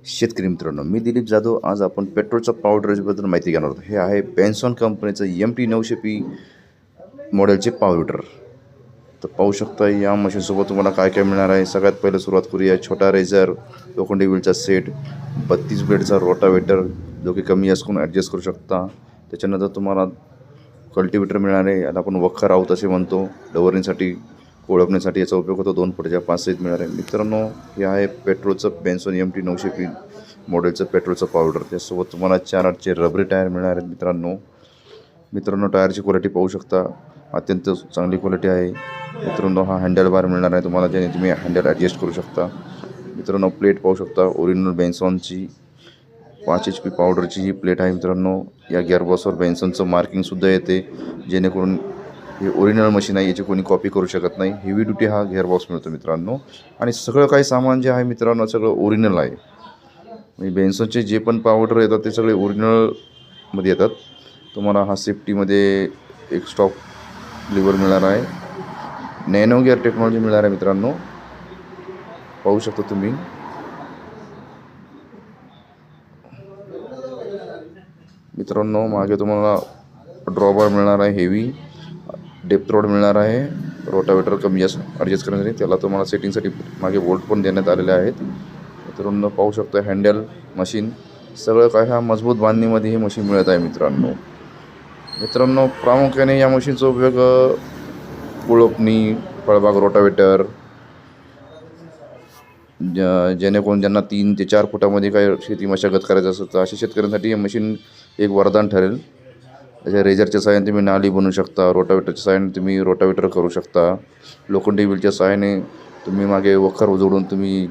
शेतकरी मित्रांनो, मी दिलीप जाधव. आज आपण पेट्रोलच्या पावडरबद्दल माहिती घेणार आहोत. हे आहे बेन्सॉन कंपनीचं MT900P मॉडेलचे पावडर. तर पाहू शकता या मशीनसोबत तुम्हाला काय काय मिळणार आहे. सगळ्यात पहिले सुरुवात करूया. छोटा रेझर, लोखंडी व्हीलचा सेट, 32 ब्लेडचा रोटावेटर जो की कमी जास्त करून ॲडजस्ट करू शकता. त्याच्यानंतर तुम्हाला कल्टिवेटर मिळणार आहे. याला आपण वखर आहोत असे म्हणतो. डवरणीसाठी, कोळपण्यासाठी याचा उपयोग होतो. 2 फुटाच्या 5 साईज मिळणार आहे. मित्रांनो, हे आहे पेट्रोलचं बेन्सॉन MT900P मॉडेलचं पेट्रोलचं पावडर. त्यासोबत तुम्हाला 4 8चे रबरी टायर मिळणार आहेत. मित्रांनो टायरची क्वालिटी पाहू शकता, अत्यंत चांगली क्वालिटी आहे. मित्रांनो, हा हँडल बार मिळणार आहे तुम्हाला, ज्याने तुम्ही हँडल ॲडजस्ट करू शकता. मित्रांनो, प्लेट पाहू शकता, ओरिजिनल बेन्सॉनची 5 HP पावडरची ही प्लेट आहे. मित्रांनो, या गिअरबॉक्सवर बेन्सॉनचं मार्किंगसुद्धा येते, जेणेकरून हे ओरिजिनल मशीन आहे, याची कोणी कॉपी करू शकत नाही. हेवी ड्युटी हा गिअरबॉक्स मिळतो मित्रांनो. आणि सगळं काही सामान जे आहे मित्रांनो, सगळं ओरिजिनल आहे. म्हणजे बेन्सॉनचे जे पण पावडर येतात ते सगळे ओरिजिनलमध्ये येतात. तुम्हाला हा सेफ्टीमध्ये एक स्टॉप लिव्हर मिळणार आहे. नॅनो गिअर टेक्नॉलॉजी मिळणार आहे मित्रांनो, पाहू शकता तुम्ही. मित्रांनो, मागे तुम्हाला ड्रॉबार मिळणार आहे, हेवी डेप्थ रोड मिळणार आहे. रोटावेटर कमी जास्त ॲडजस्ट करण्यासाठी त्याला तुम्हाला सेटिंगसाठी मागे बोल्ट पण देण्यात आलेले आहेत. मित्रांनो, पाहू शकता हँडल, मशीन सगळं काय ह्या मजबूत बांधणीमध्ये हे मशीन मिळत आहे. मित्रांनो, प्रामुख्याने या मशीनचा उपयोग कोळपणी, फळबाग रोटावेटर, जेणेकरून ज्यांना 3 ते 4 फुटामध्ये काय शेती मशागत करायचं असेल तर अशा शेतकऱ्यांसाठी हे मशीन एक वरदान ठरेल. त्याच्या रेझरच्या सहाय्याने तुम्ही नाली बनवू शकता. रोटावेटरच्या सहाय्याने तुम्ही रोटावेटर करू शकता. लोखंडी व्हीलच्या सहाय्याने तुम्ही मागे वखर जोडून तुम्ही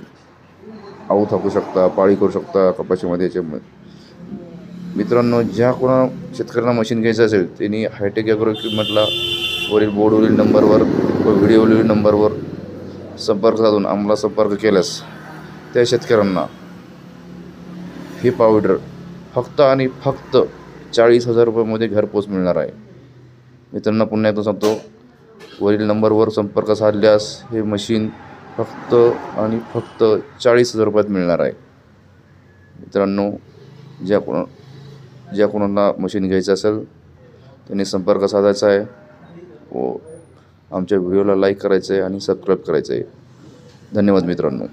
आऊ थाकू शकता, पाळी करू शकता कपाशीमध्ये. मित्रांनो, ज्या कोणा शेतकऱ्यांना मशीन घ्यायचं असेल त्यांनी हायटेक ॲग्रो इक्विपमेंटला वरील बोर्डवरील नंबरवर व व्हिडिओवरील नंबरवर संपर्क साधून आम्हाला संपर्क केल्यास त्या शेतकऱ्यांना हे पावडर फक्त आणि फक्त 40,000 रुपयामध्ये घरपोच मिळणार आहे. मित्रांनो, पुन्हा एकदा सांगतो, वरील नंबरवर संपर्क साधल्यास हे मशीन फक्त आणि फक्त 40,000 रुपयात मिळणार आहे. मित्रांनो, ज्या कोणाला मशीन घ्यायचं असेल त्यांनी संपर्क साधायचा आहे व आमच्या व्हिडिओला लाईक करायचं आहे आणि सबस्क्राईब करायचं आहे. धन्यवाद मित्रांनो.